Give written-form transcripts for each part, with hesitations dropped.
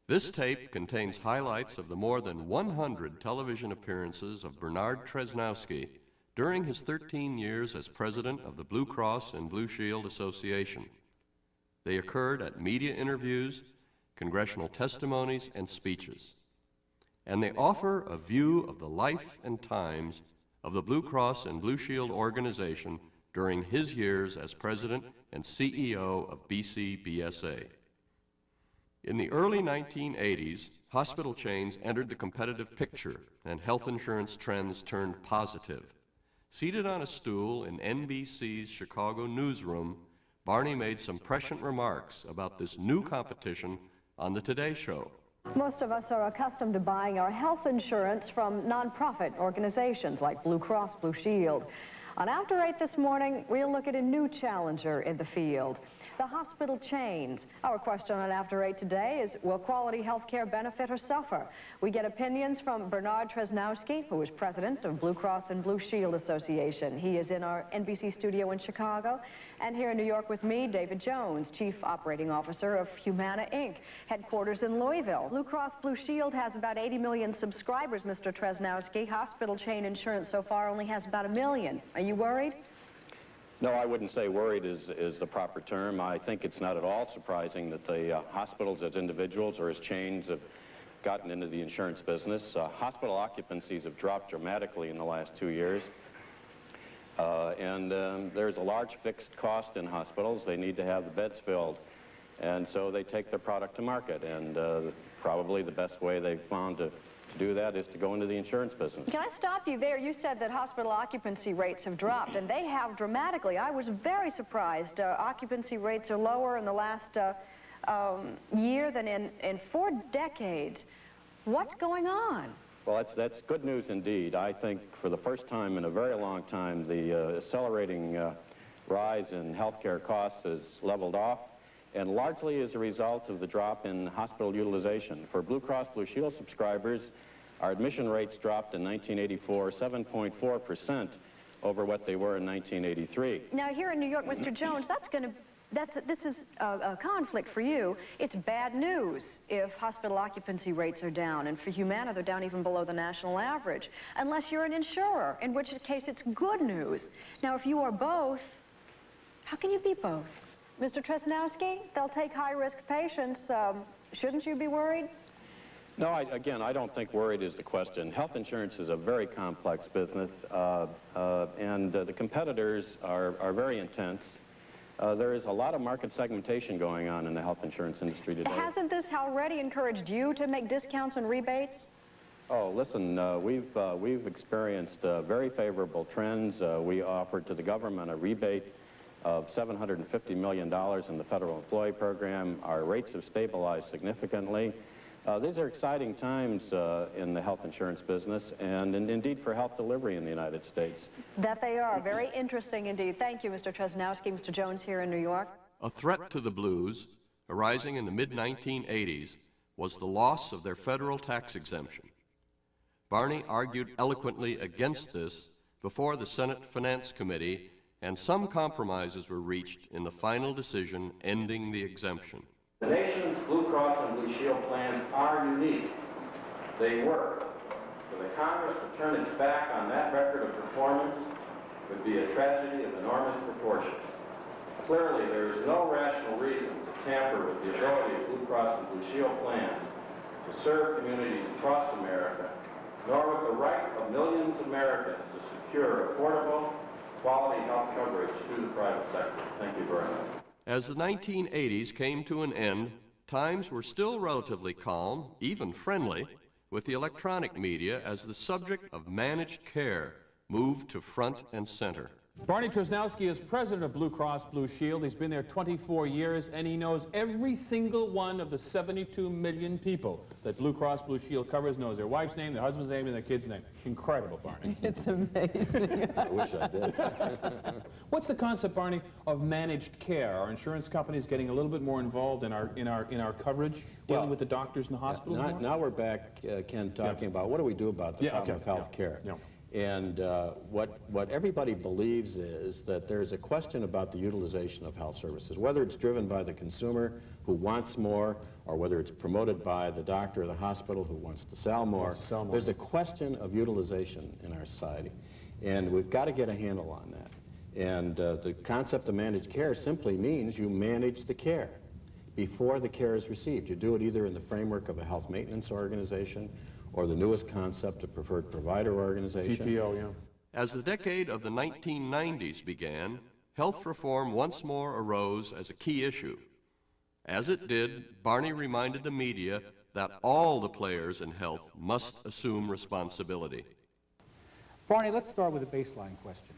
This tape contains highlights of the more than 100 television appearances of Bernard Tresnowski during his 13 years as president of the Blue Cross and Blue Shield Association. They occurred at media interviews, congressional testimonies, and speeches. And they offer a view of the life and times of the Blue Cross and Blue Shield organization during his years as president and CEO of BCBSA. In the early 1980s, hospital chains entered the competitive picture and health insurance trends turned positive. Seated on a stool in NBC's Chicago newsroom, Barney made some prescient remarks about this new competition on the Today Show. Most of us are accustomed to buying our health insurance from nonprofit organizations like Blue Cross Blue Shield. On After 8 this morning, we'll look at a new challenger in the field, the hospital chains. Our question on After 8 today is, will quality health care benefit or suffer? We get opinions from Bernard Tresnowski, who is president of Blue Cross and Blue Shield Association. He is in our NBC studio in Chicago. And here in New York with me, David Jones, Chief Operating Officer of Humana, Inc., headquarters in Louisville. Blue Cross Blue Shield has about 80 million subscribers, Mr. Tresnowski. Hospital chain insurance so far only has about 1 million. Are you worried? No, I wouldn't say worried is the proper term. I think it's not at all surprising that the hospitals as individuals or as chains have gotten into the insurance business. Hospital occupancies have dropped dramatically in the last 2 years. There's a large fixed cost in hospitals. They need to have the beds filled. And so they take their product to market. And probably the best way they've found to do that is to go into the insurance business. Can I stop you there? You said that hospital occupancy rates have dropped, and they have dramatically. I was very surprised. Occupancy rates are lower in the last year than in 4 decades. What's going on? Well, that's good news indeed. I think for the first time in a very long time, the accelerating rise in healthcare costs has leveled off, and largely as a result of the drop in hospital utilization. For Blue Cross Blue Shield subscribers, our admission rates dropped in 1984 7.4% over what they were in 1983. Now here in New York, Mr. Jones, this is a conflict for you. It's bad news if hospital occupancy rates are down, and for Humana they're down even below the national average, unless you're an insurer, in which case it's good news. Now if you are both, how can you be both? Mr. Tresnowski, they'll take high-risk patients. Shouldn't you be worried? No, again, I don't think worried is the question. Health insurance is a very complex business, and the competitors are very intense. There is a lot of market segmentation going on in the health insurance industry today. Hasn't this already encouraged you to make discounts and rebates? Oh, listen, we've experienced very favorable trends. We offered to the government a rebate of $750 million in the federal employee program. Our rates have stabilized significantly. These are exciting times in the health insurance business and indeed for health delivery in the United States. That they are. Very interesting indeed. Thank you, Mr. Tresnowski. Mr. Jones here in New York. A threat to the Blues, arising in the mid-1980s, was the loss of their federal tax exemption. Barney argued eloquently against this before the Senate Finance Committee, and some compromises were reached in the final decision ending the exemption. The nation's Blue Cross and Blue Shield plans are unique. They work. For the Congress to turn its back on that record of performance would be a tragedy of enormous proportions. Clearly, there is no rational reason to tamper with the ability of Blue Cross and Blue Shield plans to serve communities across America, nor with the right of millions of Americans to secure affordable, quality health coverage through the private sector. Thank you very much. As the 1980s came to an end, times were still relatively calm, even friendly, with the electronic media as the subject of managed care moved to front and center. Barney Tresnowski is president of Blue Cross Blue Shield. He's been there 24 years, and he knows every single one of the 72 million people that Blue Cross Blue Shield covers, knows their wife's name, their husband's name, and their kid's name. Incredible, Barney. It's amazing. I wish I did. What's the concept, Barney, of managed care? Are insurance companies getting a little bit more involved in our coverage, dealing with the doctors and the hospitals? Now we're back, Ken, talking about what do we do about the problem of health care. And what everybody believes is that there's a question about the utilization of health services, whether it's driven by the consumer who wants more, or whether it's promoted by the doctor or the hospital who wants to sell more. There's a question of utilization in our society, and we've got to get a handle on that. And the concept of managed care simply means you manage the care before the care is received. You do it either in the framework of a health maintenance organization or the newest concept of preferred provider organization. PPO, yeah. As the decade of the 1990s began, health reform once more arose as a key issue. As it did, Barney reminded the media that all the players in health must assume responsibility. Barney, let's start with a baseline question.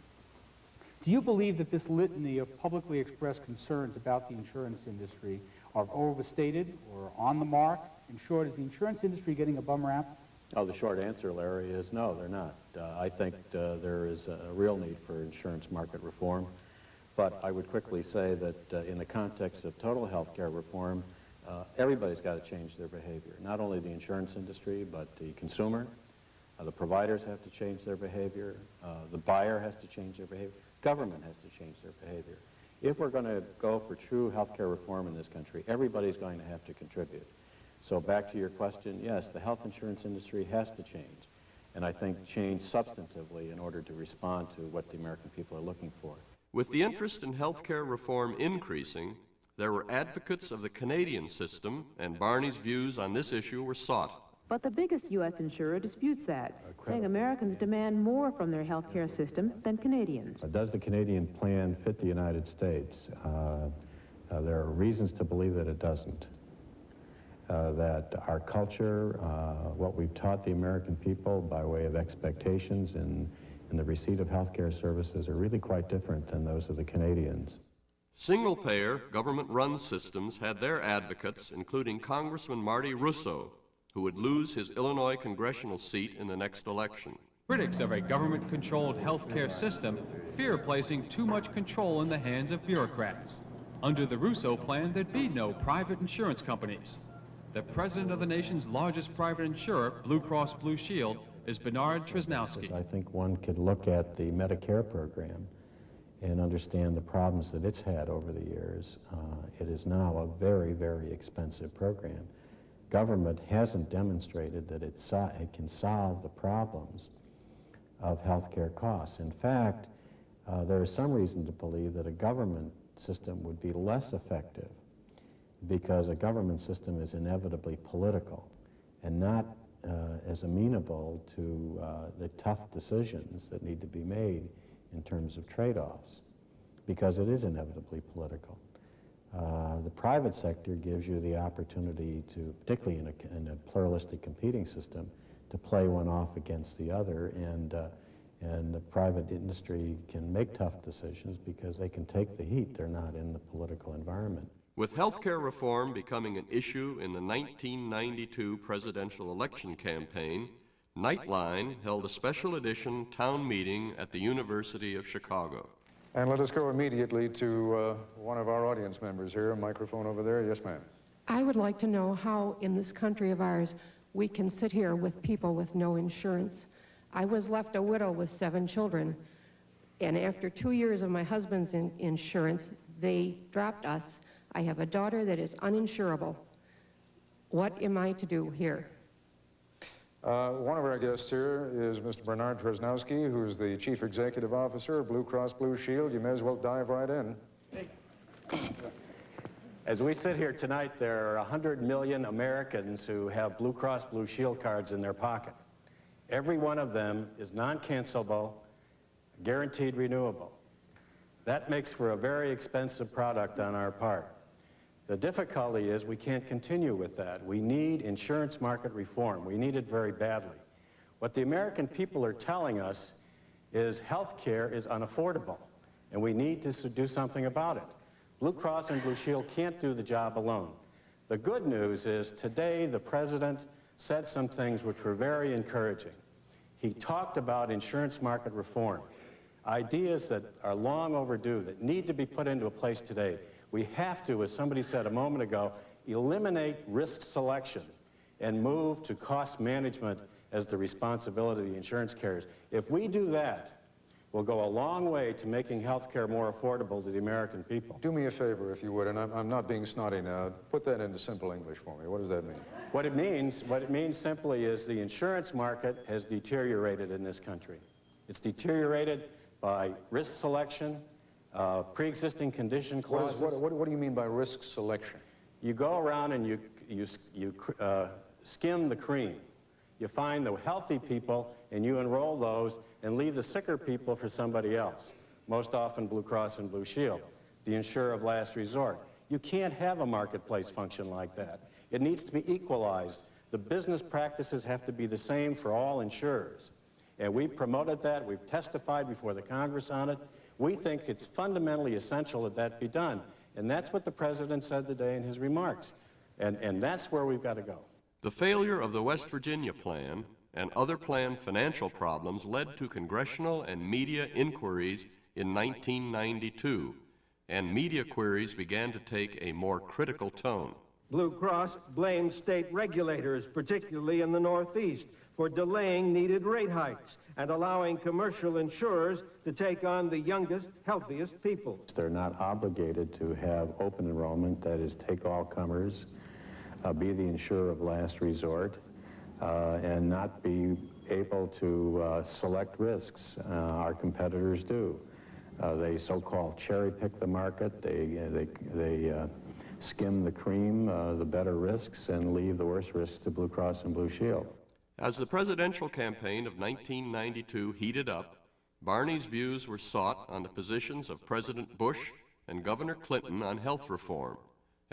Do you believe that this litany of publicly expressed concerns about the insurance industry are overstated or on the mark? In short, is the insurance industry getting a bum rap? Oh, the short answer, Larry, is no, they're not. I think there is a real need for insurance market reform. But I would quickly say that in the context of total health care reform, everybody's got to change their behavior. Not only the insurance industry, but the consumer. The providers have to change their behavior. The buyer has to change their behavior. Government has to change their behavior. If we're going to go for true health care reform in this country, everybody's going to have to contribute. So back to your question, yes, the health insurance industry has to change, and I think change substantively in order to respond to what the American people are looking for. With the interest in health care reform increasing, there were advocates of the Canadian system, and Barney's views on this issue were sought. But the biggest U.S. insurer disputes that, saying Americans demand more from their health care system than Canadians. Does the Canadian plan fit the United States? There are reasons to believe that it doesn't. That our culture, what we've taught the American people by way of expectations in the receipt of health care services are really quite different than those of the Canadians. Single-payer, government-run systems had their advocates, including Congressman Marty Russo, who would lose his Illinois congressional seat in the next election. Critics of a government-controlled health care system fear placing too much control in the hands of bureaucrats. Under the Russo plan, there'd be no private insurance companies. The president of the nation's largest private insurer, Blue Cross Blue Shield, is Bernard Tresnowski. I think one could look at the Medicare program and understand the problems that it's had over the years. It is now a very, very expensive program. Government hasn't demonstrated that it can solve the problems of health care costs. In fact, there is some reason to believe that a government system would be less effective because a government system is inevitably political and not as amenable to the tough decisions that need to be made in terms of trade-offs, because it is inevitably political. The private sector gives you the opportunity to, particularly in a pluralistic competing system, to play one off against the other, and the private industry can make tough decisions because they can take the heat. They're not in the political environment. With health care reform becoming an issue in the 1992 presidential election campaign, Nightline held a special edition town meeting at the University of Chicago. And let us go immediately to one of our audience members here. A microphone over there. Yes, ma'am. I would like to know how in this country of ours we can sit here with people with no insurance. I was left a widow with 7 children, and after 2 years of my husband's insurance, they dropped us. I have a daughter that is uninsurable. What am I to do here? One of our guests here is Mr. Bernard Tresnowski, who's the Chief Executive Officer of Blue Cross Blue Shield. You may as well dive right in. As we sit here tonight, there are 100 million Americans who have Blue Cross Blue Shield cards in their pocket. Every one of them is non-cancelable, guaranteed renewable. That makes for a very expensive product on our part. The difficulty is we can't continue with that. We need insurance market reform. We need it very badly. What the American people are telling us is health care is unaffordable, and we need to do something about it. Blue Cross and Blue Shield can't do the job alone. The good news is today the president said some things which were very encouraging. He talked about insurance market reform, ideas that are long overdue, that need to be put into place today. We have to, as somebody said a moment ago, eliminate risk selection and move to cost management as the responsibility of the insurance carriers. If we do that, we'll go a long way to making health care more affordable to the American people. Do me a favor, if you would, and I'm not being snotty now. Put that into simple English for me. What does that mean? What it means simply is the insurance market has deteriorated in this country. It's deteriorated by risk selection, pre-existing condition clauses. What do you mean by risk selection? You go around and you skim the cream. You find the healthy people and you enroll those and leave the sicker people for somebody else, most often Blue Cross and Blue Shield, the insurer of last resort. You can't have a marketplace function like that. It needs to be equalized. The business practices have to be the same for all insurers. And we've promoted that. We've testified before the Congress on it. We think it's fundamentally essential that that be done. And that's what the President said today in his remarks. And that's where we've got to go. The failure of the West Virginia plan and other plan financial problems led to congressional and media inquiries in 1992, and media queries began to take a more critical tone. Blue Cross blames state regulators, particularly in the Northeast, for delaying needed rate hikes and allowing commercial insurers to take on the youngest, healthiest people. They're not obligated to have open enrollment, that is, take all comers, be the insurer of last resort, and not be able to select risks. Our competitors do. They so-called cherry-pick the market. They skim the cream, the better risks, and leave the worst risks to Blue Cross and Blue Shield. As the presidential campaign of 1992 heated up, Barney's views were sought on the positions of President Bush and Governor Clinton on health reform,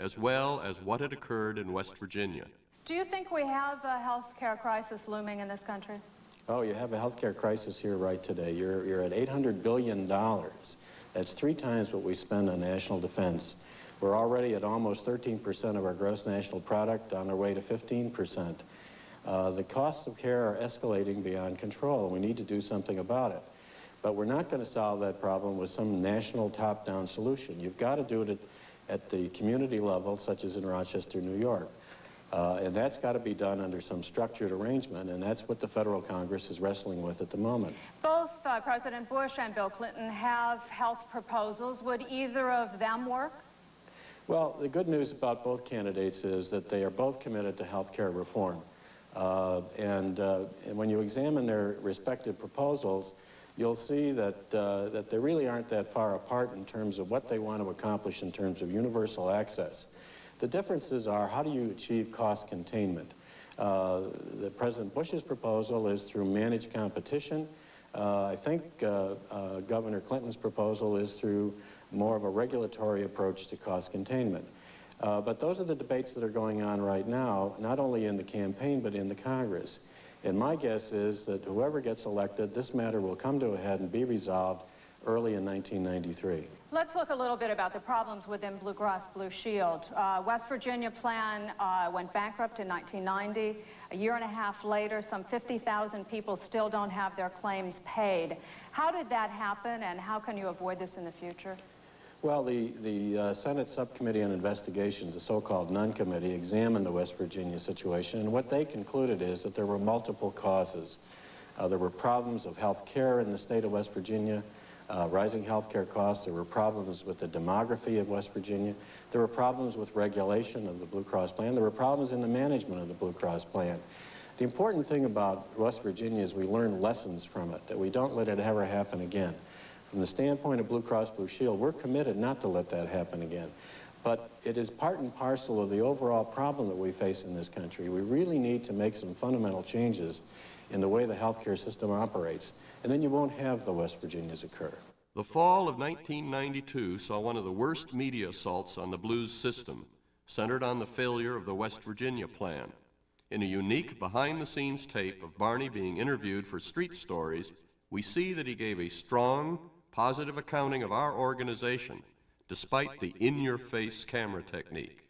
as well as what had occurred in West Virginia. Do you think we have a health care crisis looming in this country? Oh, you have a health care crisis here right today. You're at $800 billion. That's 3 times what we spend on national defense. We're already at almost 13% of our gross national product, on our way to 15%. The costs of care are escalating beyond control, and we need to do something about it. But we're not going to solve that problem with some national top-down solution. You've got to do it at the community level, such as in Rochester, New York. And that's got to be done under some structured arrangement, and that's what the federal Congress is wrestling with at the moment. Both President Bush and Bill Clinton have health proposals. Would either of them work? Well, the good news about both candidates is that they are both committed to health care reform. And when you examine their respective proposals, you'll see that they really aren't that far apart in terms of what they want to accomplish in terms of universal access. The differences are, how do you achieve cost containment? The President Bush's proposal is through managed competition. I think Governor Clinton's proposal is through more of a regulatory approach to cost containment. But those are the debates that are going on right now, not only in the campaign, but in the Congress. And my guess is that whoever gets elected, this matter will come to a head and be resolved early in 1993. Let's look a little bit about the problems within Blue Cross Blue Shield. West Virginia plan went bankrupt in 1990. A year and a half later, some 50,000 people still don't have their claims paid. How did that happen, and how can you avoid this in the future? Well, the Senate Subcommittee on Investigations, the so-called Nunn Committee, examined the West Virginia situation, and what they concluded is that there were multiple causes. There were problems of health care in the state of West Virginia, rising health care costs. There were problems with the demography of West Virginia. There were problems with regulation of the Blue Cross plan. There were problems in the management of the Blue Cross plan. The important thing about West Virginia is we learn lessons from it, that we don't let it ever happen again. From the standpoint of Blue Cross Blue Shield, we're committed not to let that happen again. But it is part and parcel of the overall problem that we face in this country. We really need to make some fundamental changes in the way the healthcare system operates, and then you won't have the West Virginias occur. The fall of 1992 saw one of the worst media assaults on the Blues system, centered on the failure of the West Virginia plan. In a unique behind-the-scenes tape of Barney being interviewed for Street Stories, we see that he gave a strong, positive accounting of our organization, despite the in-your-face camera technique.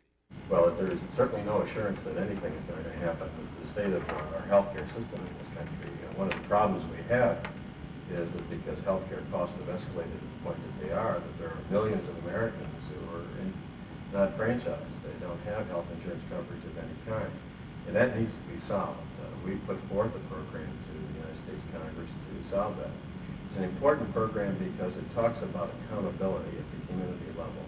Well, there's certainly no assurance that anything is going to happen with the state of our healthcare system in this country. One of the problems we have is that because healthcare costs have escalated to the point that they are, that there are millions of Americans who are not franchised. They don't have health insurance coverage of any kind. And that needs to be solved. We put forth a program to the United States Congress to solve that. It's an important program because it talks about accountability at the community level.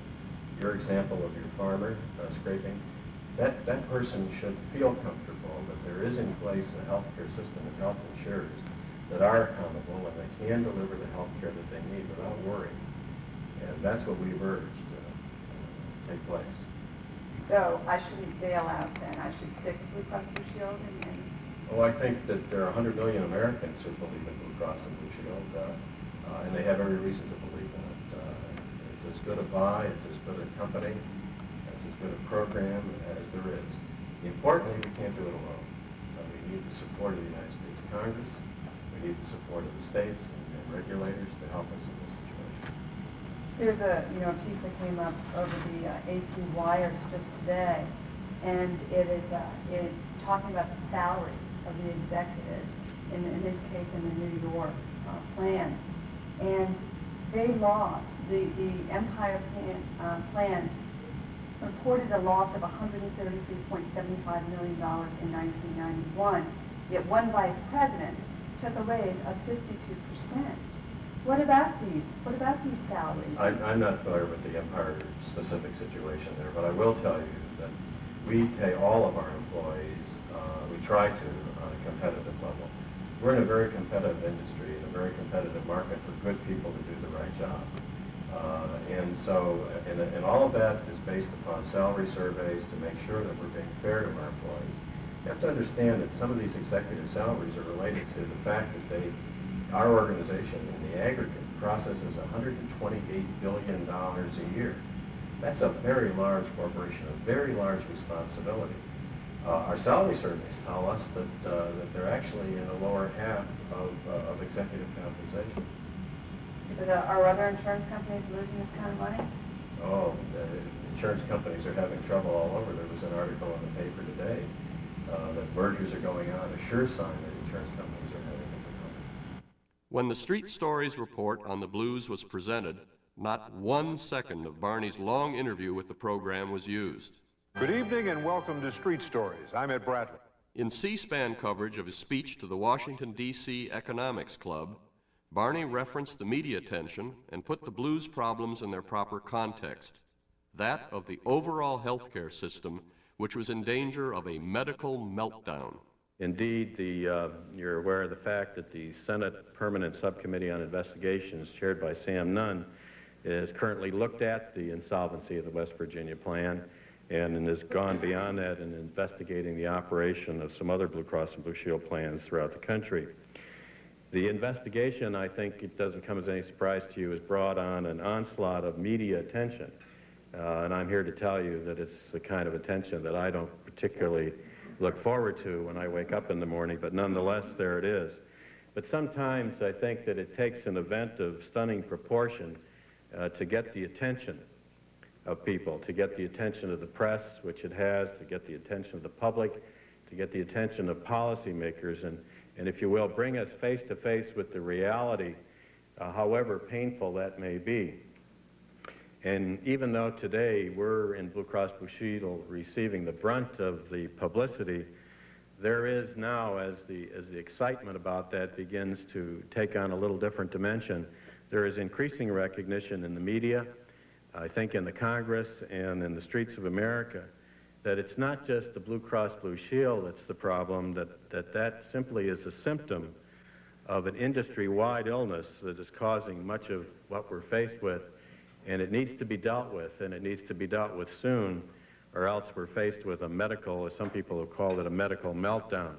Your example of your farmer scraping, that person should feel comfortable that there is in place a healthcare system and health insurers that are accountable and they can deliver the health care that they need without worry. And that's what we've urged take place. So I shouldn't bail out then. I should stick with Blue Cross Blue Shield and Well, I think that there are 100 million Americans who believe in Blue Cross and Blue Shield, and they have every reason to believe in it. It's as good a buy, it's as good a company, it's as good a program as there is. Importantly, we can't do it alone. We need the support of the United States Congress. We need the support of the states and regulators to help us in this situation. there's a piece that came up over the AP wires just today, and it's talking about the salaries of the executives in this case in the New York plan, and they lost the Empire plan reported a loss of $133.75 million in 1991, yet one vice president took a raise of 52%. What about these salaries? I'm not familiar with the Empire specific situation there, but I will tell you that we pay all of our employees, we try to, on a competitive level. We're in a very competitive industry, in a very competitive market for good people to do the right job. And all of that is based upon salary surveys to make sure that we're being fair to our employees. You have to understand that some of these executive salaries are related to the fact that our organization in the aggregate processes $128 billion a year. That's a very large corporation, a very large responsibility. Our salary surveys tell us that they're actually in the lower half of executive compensation. But are other insurance companies losing this kind of money? Oh, insurance companies are having trouble all over. There was an article in the paper today that mergers are going on, a sure sign that insurance companies are having difficulty. When the Street Stories report on the blues was presented, not 1 second of Barney's long interview with the program was used. Good evening and welcome to Street Stories. I'm Ed Bradley. In C-SPAN coverage of his speech to the Washington, D.C. Economics Club, Barney referenced the media attention and put the blues problems in their proper context, that of the overall healthcare system, which was in danger of a medical meltdown. Indeed, you're aware of the fact that the Senate Permanent Subcommittee on Investigations, chaired by Sam Nunn, is currently looked at the insolvency of the West Virginia plan and has gone beyond that in investigating the operation of some other Blue Cross and Blue Shield plans throughout the country. The investigation, I think it doesn't come as any surprise to you, has brought on an onslaught of media attention. And I'm here to tell you that it's the kind of attention that I don't particularly look forward to when I wake up in the morning, but nonetheless, there it is. But sometimes I think that it takes an event of stunning proportion to get the attention of people, to get the attention of the press, which it has, to get the attention of the public, to get the attention of policymakers, and if you will, bring us face to face with the reality, however painful that may be. And even though today we're in Blue Cross Blue Shield receiving the brunt of the publicity, there is now, as the excitement about that begins to take on a little different dimension, there is increasing recognition in the media, I think in the Congress and in the streets of America, that it's not just the Blue Cross Blue Shield that's the problem, that simply is a symptom of an industry-wide illness that is causing much of what we're faced with, and it needs to be dealt with, and it needs to be dealt with soon, or else we're faced with a medical, as some people have called it, a medical meltdown.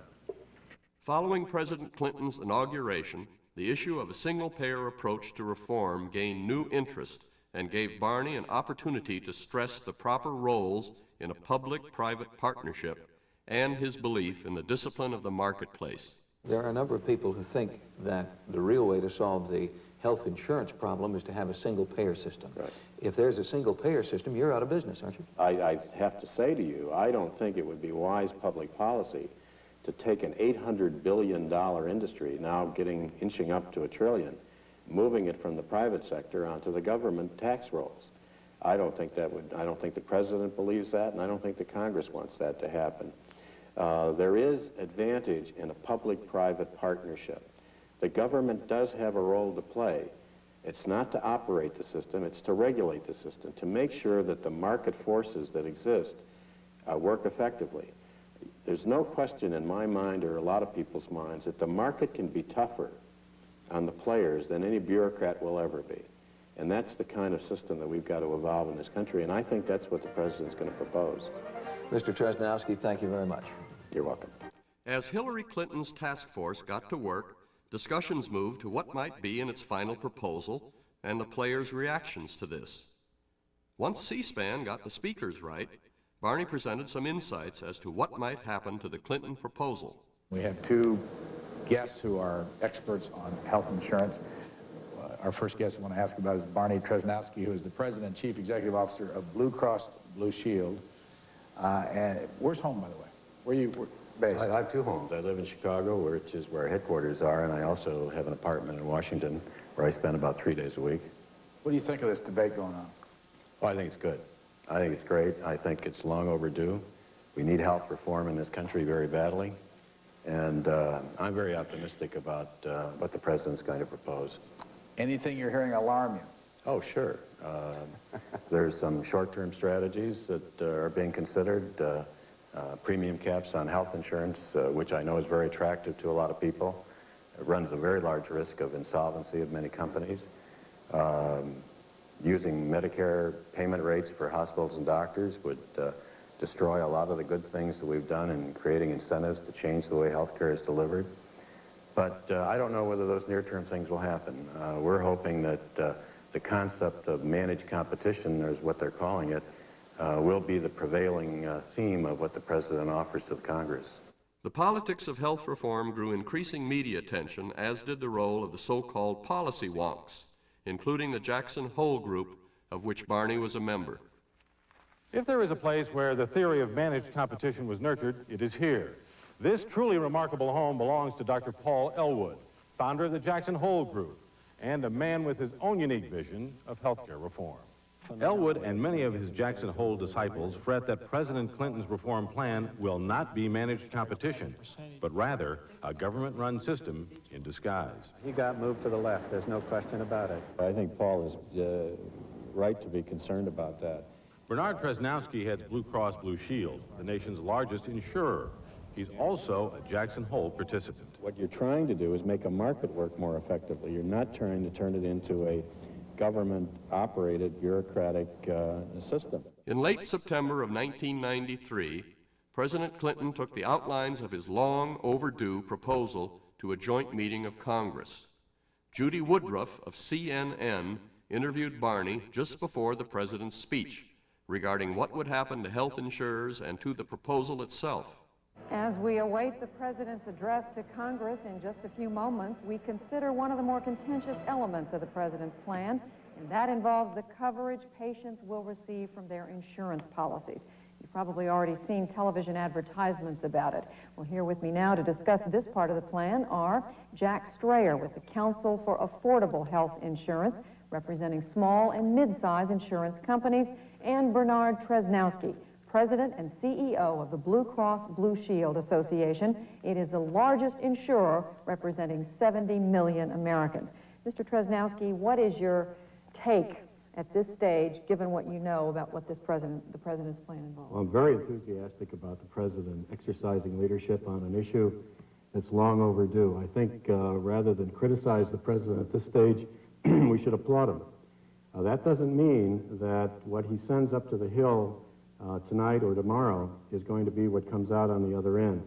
Following President Clinton's inauguration, the issue of a single-payer approach to reform gained new interest and gave Barney an opportunity to stress the proper roles in a public-private partnership and his belief in the discipline of the marketplace. There are a number of people who think that the real way to solve the health insurance problem is to have a single-payer system. Right. If there's a single-payer system, you're out of business, aren't you? I have to say to you, I don't think it would be wise public policy to take an $800 billion industry, now inching up to $1 trillion, moving it from the private sector onto the government tax rolls. I don't think the president believes that, and I don't think the Congress wants that to happen. There is advantage in a public-private partnership. The government does have a role to play. It's not to operate the system, it's to regulate the system, to make sure that the market forces that exist work effectively. There's no question in my mind or a lot of people's minds that the market can be tougher on the players than any bureaucrat will ever be. And that's the kind of system that we've got to evolve in this country, and I think that's what the President's going to propose. Mr. Tresnowski, thank you very much. You're welcome. As Hillary Clinton's task force got to work, discussions moved to what might be in its final proposal and the players' reactions to this. Once C-SPAN got the speakers right, Barney presented some insights as to what might happen to the Clinton proposal. We have two guests who are experts on health insurance. Our first guest I want to ask about is Barney Tresnowski, who is the President and Chief Executive Officer of Blue Cross Blue Shield. And where's home, by the way? Where are you based? I have two homes. I live in Chicago, which is where our headquarters are, and I also have an apartment in Washington where I spend about 3 days a week. What do you think of this debate going on? Oh, I think it's good. I think it's great. I think it's long overdue. We need health reform in this country very badly, and I'm very optimistic about what the President's going to propose. Anything you're hearing alarm you? Oh, sure. There's some short-term strategies that are being considered. Premium caps on health insurance, which I know is very attractive to a lot of people. It runs a very large risk of insolvency of many companies. Using Medicare payment rates for hospitals and doctors would destroy a lot of the good things that we've done in creating incentives to change the way health care is delivered. But I don't know whether those near-term things will happen. We're hoping that the concept of managed competition, is what they're calling it, will be the prevailing theme of what the President offers to the Congress. The politics of health reform grew increasing media attention, as did the role of the so-called policy wonks, including the Jackson Hole Group, of which Barney was a member. If there is a place where the theory of managed competition was nurtured, it is here. This truly remarkable home belongs to Dr. Paul Elwood, founder of the Jackson Hole Group, and a man with his own unique vision of healthcare reform. Elwood and many of his Jackson Hole disciples fret that President Clinton's reform plan will not be managed competition, but rather a government-run system in disguise. He got moved to the left, there's no question about it. I think Paul is right to be concerned about that. Bernard Tresnowski heads Blue Cross Blue Shield, the nation's largest insurer. He's also a Jackson Hole participant. What you're trying to do is make a market work more effectively. You're not trying to turn it into a government-operated bureaucratic system. In late September of 1993, President Clinton took the outlines of his long overdue proposal to a joint meeting of Congress. Judy Woodruff of CNN interviewed Barney just before the President's speech regarding what would happen to health insurers and to the proposal itself. As we await the President's address to Congress in just a few moments, we consider one of the more contentious elements of the President's plan, and that involves the coverage patients will receive from their insurance policies. You've probably already seen television advertisements about it. Well, here with me now to discuss this part of the plan are Jack Strayer with the Council for Affordable Health Insurance, representing small and mid-size insurance companies, and Bernard Tresnowski, President and CEO of the Blue Cross Blue Shield Association. It is the largest insurer representing 70 million Americans. Mr. Tresnowski, what is your take at this stage, given what you know about what the President's plan involves? Well, I'm very enthusiastic about the President exercising leadership on an issue that's long overdue. I think rather than criticize the President at this stage, we should applaud him. That doesn't mean that what he sends up to the Hill tonight or tomorrow is going to be what comes out on the other end.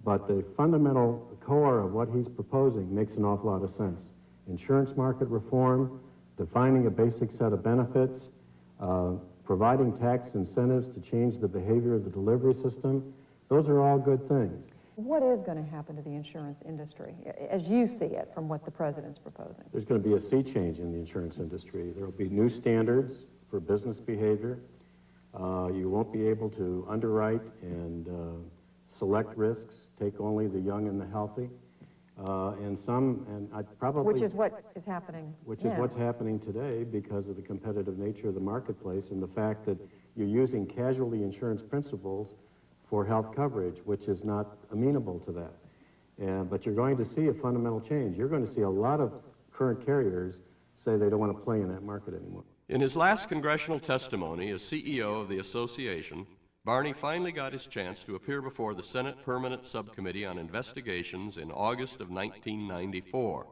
But the fundamental core of what he's proposing makes an awful lot of sense. Insurance market reform, defining a basic set of benefits, providing tax incentives to change the behavior of the delivery system, those are all good things. What is going to happen to the insurance industry, as you see it, from what the President's proposing? There's going to be a sea change in the insurance industry. There will be new standards for business behavior. You won't be able to underwrite and select risks, take only the young and the healthy. Which is what is happening Which is what's happening today because of the competitive nature of the marketplace and the fact that you're using casualty insurance principles for health coverage, which is not amenable to that. But you're going to see a fundamental change. You're going to see a lot of current carriers say they don't want to play in that market anymore. In his last congressional testimony as CEO of the association, Barney finally got his chance to appear before the Senate Permanent Subcommittee on Investigations in August of 1994.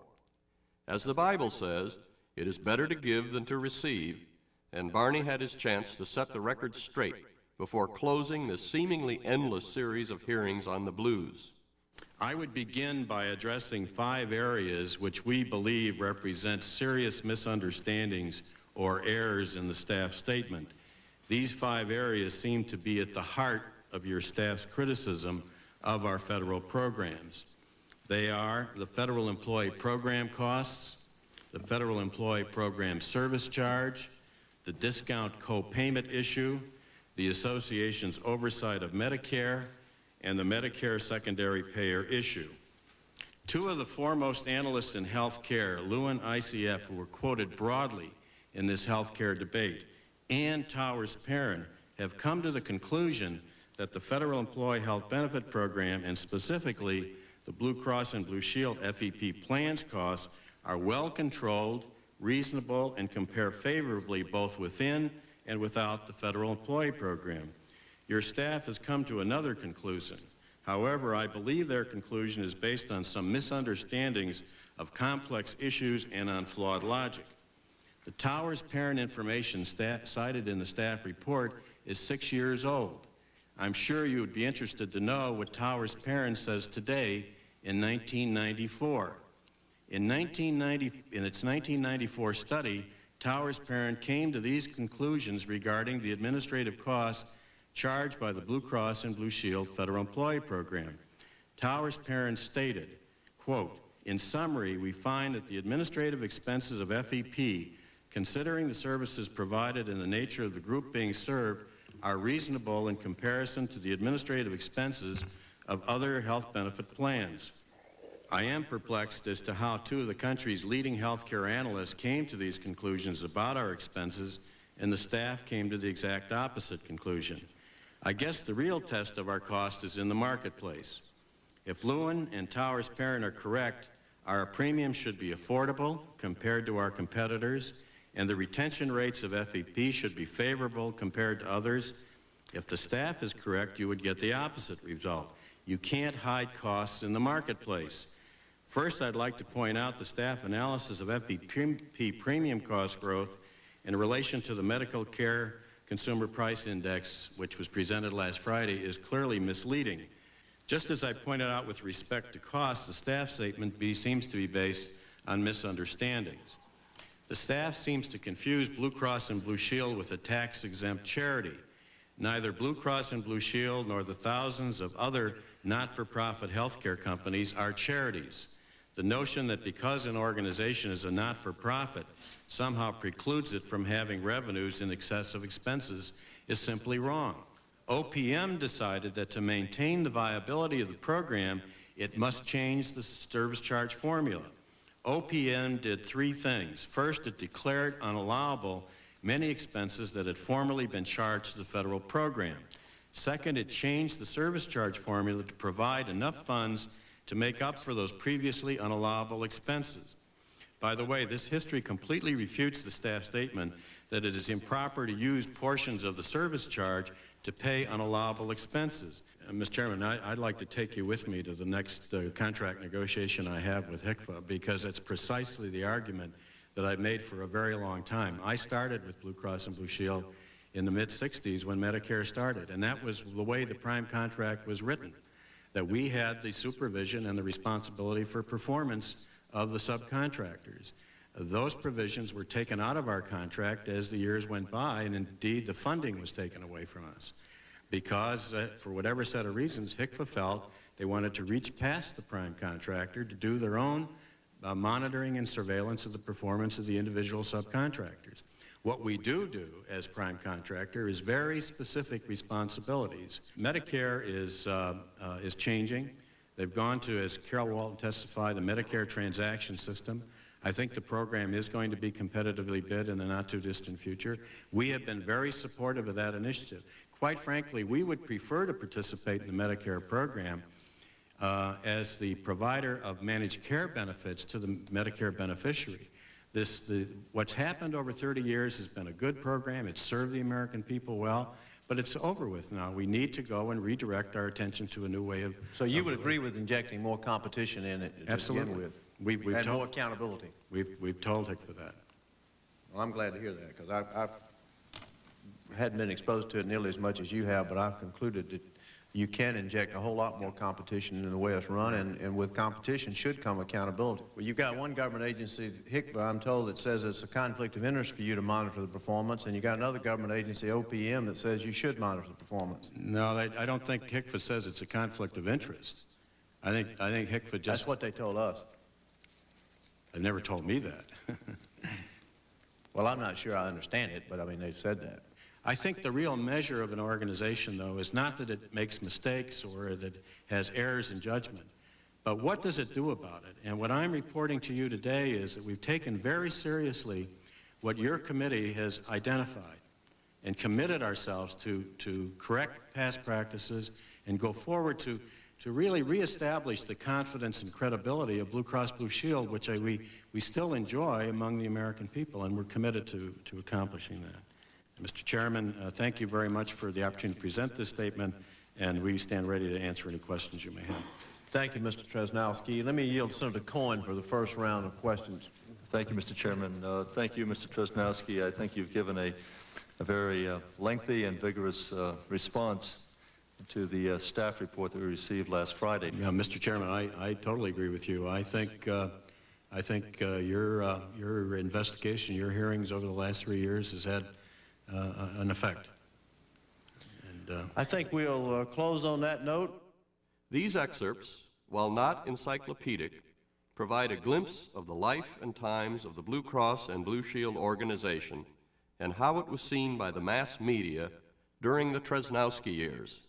As the Bible says, it is better to give than to receive, and Barney had his chance to set the record straight before closing this seemingly endless series of hearings on the blues. I would begin by addressing 5 areas which we believe represent serious misunderstandings or errors in the staff statement. These 5 areas seem to be at the heart of your staff's criticism of our federal programs. They are the federal employee program costs, the federal employee program service charge, the discount co-payment issue, the association's oversight of Medicare, and the Medicare secondary payer issue. 2 of the foremost analysts in health care, Lewin ICF, who were quoted broadly in this health care debate, and Towers Perrin, have come to the conclusion that the Federal Employee Health Benefit Program, and specifically the Blue Cross and Blue Shield FEP plans costs, are well controlled, reasonable, and compare favorably both within and without the Federal Employee Program. Your staff has come to another conclusion. However, I believe their conclusion is based on some misunderstandings of complex issues and on flawed logic. The Towers Perrin information cited in the staff report is 6 years old. I'm sure you would be interested to know what Towers Perrin says today in 1994. In its 1994 study, Towers Perrin came to these conclusions regarding the administrative costs charged by the Blue Cross and Blue Shield Federal Employee Program. Towers Perrin stated, quote, "In summary, we find that the administrative expenses of FEP, considering the services provided and the nature of the group being served, are reasonable in comparison to the administrative expenses of other health benefit plans. I am perplexed as to how 2 of the country's leading healthcare analysts came to these conclusions about our expenses, and the staff came to the exact opposite conclusion. I guess the real test of our cost is in the marketplace. If Lewin and Towers Perrin are correct, our premiums should be affordable compared to our competitors, and the retention rates of FEP should be favorable compared to others. If the staff is correct, you would get the opposite result. You can't hide costs in the marketplace. First, I'd like to point out the staff analysis of FEP premium cost growth in relation to the Medical Care Consumer Price Index, which was presented last Friday, is clearly misleading. Just as I pointed out with respect to costs, the staff statement seems to be based on misunderstandings. The staff seems to confuse Blue Cross and Blue Shield with a tax-exempt charity. Neither Blue Cross and Blue Shield nor the thousands of other not-for-profit healthcare companies are charities. The notion that because an organization is a not-for-profit somehow precludes it from having revenues in excess of expenses is simply wrong. OPM decided that to maintain the viability of the program, it must change the service charge formula. OPM did 3 things. First, it declared unallowable many expenses that had formerly been charged to the federal program. Second, it changed the service charge formula to provide enough funds to make up for those previously unallowable expenses. By the way, this history completely refutes the staff statement that it is improper to use portions of the service charge to pay unallowable expenses. Mr. Chairman, I'd like to take you with me to the next contract negotiation I have with HCFA, because it's precisely the argument that I've made for a very long time. I started with Blue Cross and Blue Shield in the mid-60s when Medicare started, and that was the way the prime contract was written, that we had the supervision and the responsibility for performance of the subcontractors. Those provisions were taken out of our contract as the years went by, and indeed the funding was taken away from us because, for whatever set of reasons, HCFA felt they wanted to reach past the prime contractor to do their own monitoring and surveillance of the performance of the individual subcontractors. What we do as prime contractor is very specific responsibilities. Medicare is changing. They've gone to, as Carol Walton testified, the Medicare transaction system. I think the program is going to be competitively bid in the not-too-distant future. We have been very supportive of that initiative. Quite frankly, we would prefer to participate in the Medicare program as the provider of managed care benefits to the Medicare beneficiary. What's happened over 30 years has been a good program. It's served the American people well, but it's over with now. We need to go and redirect our attention to a new way of... So you would agree with injecting more competition in it to Absolutely. begin with? And more accountability? We've told HIC for that. Well, I'm glad to hear that, because I hadn't been exposed to it nearly as much as you have, but I've concluded that you can inject a whole lot more competition in the way it's run, and with competition should come accountability. Well, you've got one government agency, HICVA, I'm told, that says it's a conflict of interest for you to monitor the performance, and you got another government agency, OPM, that says you should monitor the performance. No, I don't think HICVA says it's a conflict of interest. I think HICVA just... That's what they told us. They've never told me that. Well, I'm not sure I understand it, but I mean, they've said that. I think the real measure of an organization, though, is not that it makes mistakes or that it has errors in judgment, but what does it do about it? And what I'm reporting to you today is that we've taken very seriously what your committee has identified and committed ourselves to correct past practices and go forward to really reestablish the confidence and credibility of Blue Cross Blue Shield, which we still enjoy among the American people, and we're committed to accomplishing that. Mr. Chairman, thank you very much for the opportunity to present this statement, and we stand ready to answer any questions you may have. Thank you, Mr. Tresnowski. Let me yield to Senator Cohen for the first round of questions. Thank you, Mr. Chairman. Thank you, Mr. Tresnowski. I think you've given a very lengthy and vigorous response to the staff report that we received last Friday. Yeah, Mr. Chairman, I totally agree with you. I think your investigation, your hearings over the last 3 years has had an effect. And, I think we'll close on that note. These excerpts, while not encyclopedic, provide a glimpse of the life and times of the Blue Cross and Blue Shield organization and how it was seen by the mass media during the Tresnowski years.